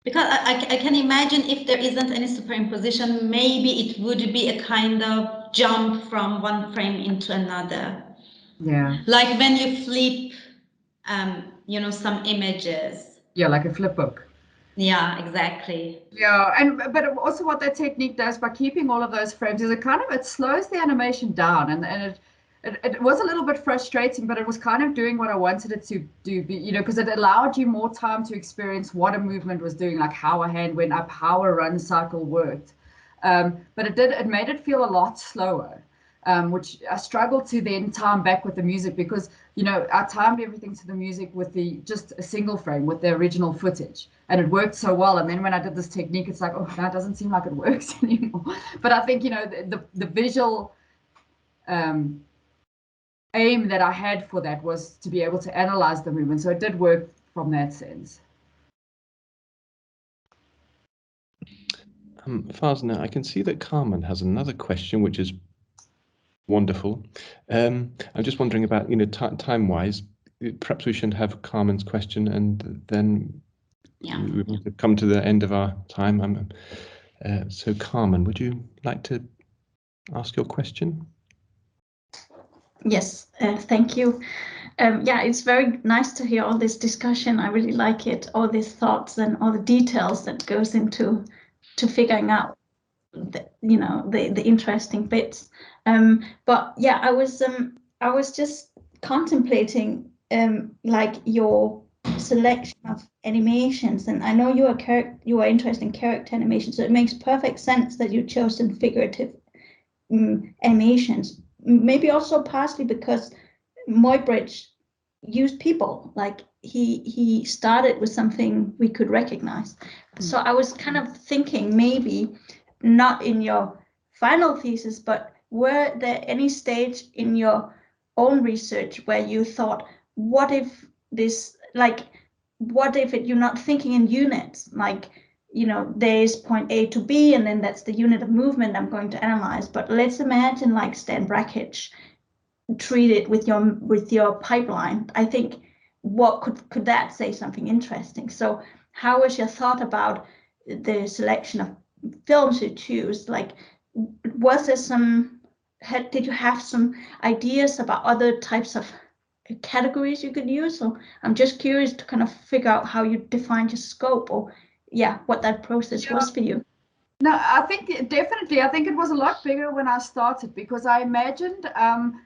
Because I can imagine if there isn't any superimposition, maybe it would be a kind of jump from one frame into another. Yeah. Like when you flip, some images. Yeah, like a flip book. Yeah, exactly. Yeah, but also what that technique does by keeping all of those frames is it slows the animation down, and it was a little bit frustrating, but it was kind of doing what I wanted it to do, because it allowed you more time to experience what a movement was doing, like how a hand went up, how a run cycle worked. But it made it feel a lot slower, which I struggled to then time back with the music, because I timed everything to the music with just a single frame with the original footage, and it worked so well. And then when I did this technique, it's like, oh, no, it doesn't seem like it works anymore. But I think the visual aim that I had for that was to be able to analyze the movement, so it did work from that sense. Fasna, I can see that Carmen has another question, which is wonderful. I'm just wondering about, time-wise, perhaps we should have Carmen's question, and then we want to come to the end of our time. So Carmen, would you like to ask your question? Yes, thank you. Yeah, it's very nice to hear all this discussion. I really like it, all these thoughts and all the details that goes into figuring out the interesting bits. But yeah, I was just contemplating like your selection of animations, and I know you are interested in character animation, so it makes perfect sense that you chosen figurative animations. Maybe also partially because Muybridge used people, like he started with something we could recognize. So I was kind of thinking, maybe not in your final thesis, but were there any stage in your own research where you thought, what if you're not thinking in units, like, there's point A to B, and then that's the unit of movement I'm going to analyze. But let's imagine like Stan Brakhage treat it with your pipeline. I think what could that say something interesting? So how was your thought about the selection of films you choose? Like, was there did you have some ideas about other types of categories you could use? So I'm just curious to kind of figure out how you defined your scope, or what that process was for you. No, I think definitely. I think it was a lot bigger when I started, because I imagined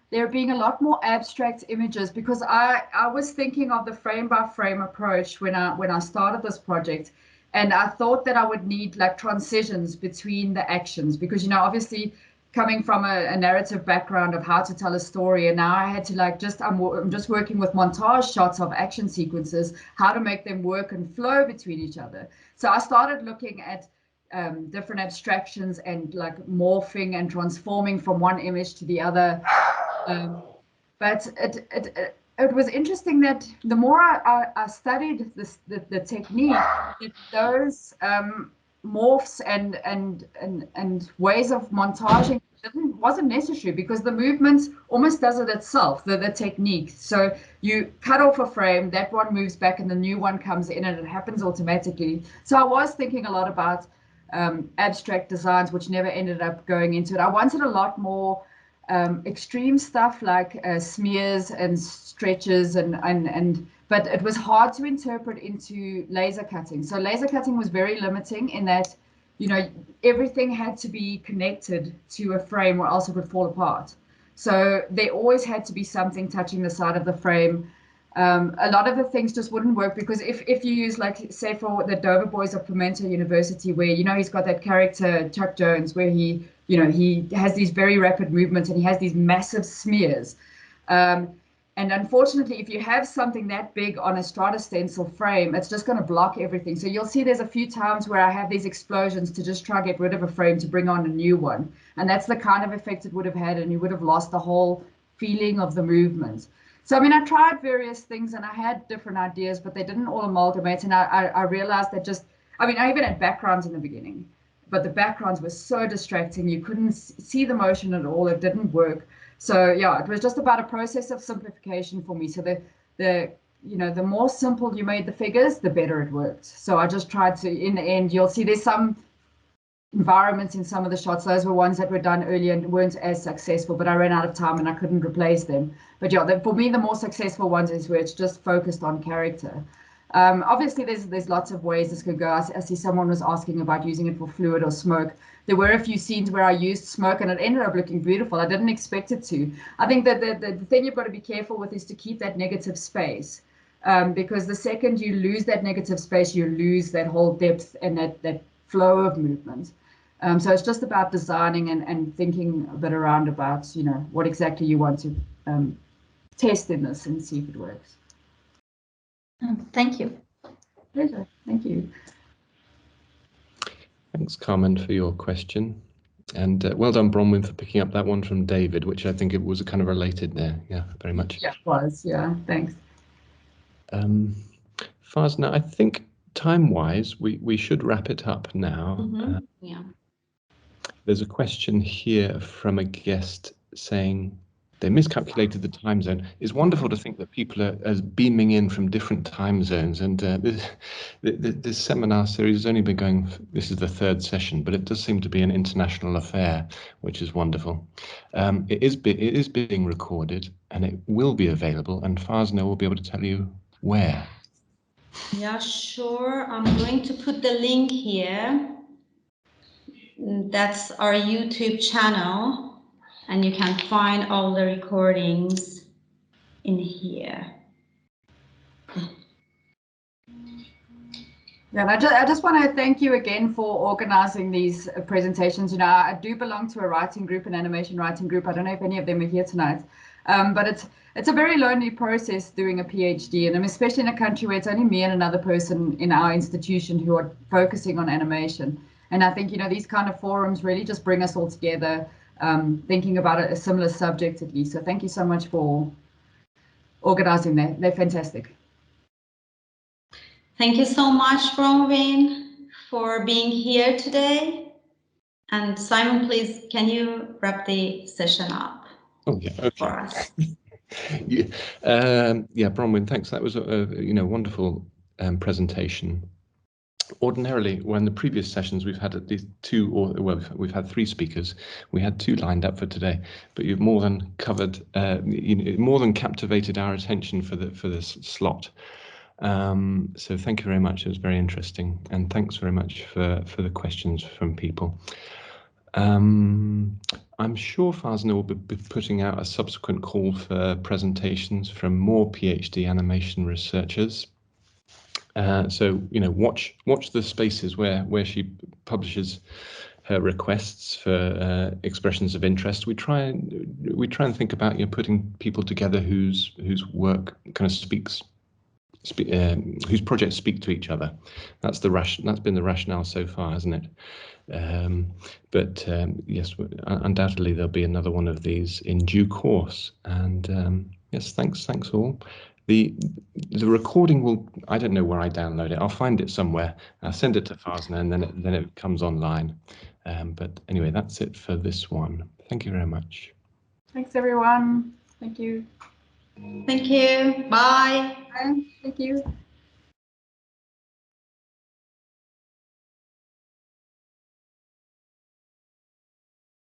there being a lot more abstract images, because I was thinking of the frame by frame approach when I started this project, and I thought that I would need like transitions between the actions, because obviously coming from a narrative background of how to tell a story, and now I had to like I'm just working with montage shots of action sequences, how to make them work and flow between each other. So I started looking at different abstractions and like morphing and transforming from one image to the other. But it was interesting that the more I studied the technique, that those morphs and ways of montaging wasn't necessary, because the movement almost does it itself, the technique. So you cut off a frame, that one moves back and the new one comes in, and it happens automatically. So I was thinking a lot about abstract designs, which never ended up going into it. I wanted a lot more extreme stuff like smears and stretches but it was hard to interpret into laser cutting. So laser cutting was very limiting in that everything had to be connected to a frame or else it would fall apart. So there always had to be something touching the side of the frame. A lot of the things just wouldn't work, because if you use, like, say, for the Dover Boys of Pimento University, where he's got that character Chuck Jones, where he has these very rapid movements and he has these massive smears. And unfortunately, if you have something that big on a strata stencil frame, it's just going to block everything. So you'll see there's a few times where I have these explosions to just try to get rid of a frame to bring on a new one. And that's the kind of effect it would have had, and you would have lost the whole feeling of the movement. So, I tried various things and I had different ideas, but they didn't all amalgamate. And I realized that I even had backgrounds in the beginning, but the backgrounds were so distracting. You couldn't see the motion at all. It didn't work. So yeah, it was just about a process of simplification for me. So the more simple you made the figures, the better it worked. So I just tried to, in the end, you'll see there's some environments in some of the shots. Those were ones that were done earlier and weren't as successful, but I ran out of time and I couldn't replace them. But yeah, for me, the more successful ones is where it's just focused on character. Obviously, there's lots of ways this could go. I see someone was asking about using it for fluid or smoke. There were a few scenes where I used smoke and it ended up looking beautiful. I didn't expect it to. I think that the thing you've got to be careful with is to keep that negative space, because the second you lose that negative space, you lose that whole depth and that flow of movement. So it's just about designing and thinking a bit around about, what exactly you want to test in this and see if it works. Thank you. Pleasure. Thank you. Thanks, Carmen, for your question. And well done, Bronwyn, for picking up that one from David, which I think it was kind of related there. Yeah, very much. Yeah, it was. Yeah, thanks. Fasna, I think time-wise, we should wrap it up now. Yeah. There's a question here from a guest saying, They miscalculated the time zone. It's wonderful to think that people are beaming in from different time zones. And this seminar series has only been going, this is the third session, but it does seem to be an international affair, which is wonderful. It is being recorded and it will be available, and Farzaneh will be able to tell you where. Yeah, sure. I'm going to put the link here. That's our YouTube channel, and you can find all the recordings in here. Yeah, and I just want to thank you again for organizing these presentations. You know, I do belong to a writing group, an animation writing group. I don't know if any of them are here tonight, but it's a very lonely process doing a PhD, and especially in a country where it's only me and another person in our institution who are focusing on animation. And I think, you know, these kind of forums really just bring us all together, thinking about a similar subject at least. So thank you so much for organizing that. They're fantastic. Thank you so much, Bronwyn, for being here today. And Simon, please, can you wrap the session up for us? Yeah, Bronwyn, thanks. That was a wonderful presentation. Ordinarily, when the previous sessions we've had at least two, or well, we've had three speakers. We had two lined up for today, but you've more than covered, more than captivated our attention for this slot. So thank you very much. It was very interesting, and thanks very much for the questions from people. I'm sure Farzaneh will be putting out a subsequent call for presentations from more PhD animation researchers. So watch the spaces where she publishes her requests for expressions of interest. We try and think about putting people together whose work kind of whose projects speak to each other. That's been the rationale so far, hasn't it? Yes, undoubtedly there'll be another one of these in due course. And yes, thanks all. The recording will, I don't know where I download it. I'll find it somewhere. I'll send it to Farzaneh, and then it comes online. But anyway, that's it for this one. Thank you very much. Thanks, everyone. Thank you. Thank you. Bye. Bye. Thank you.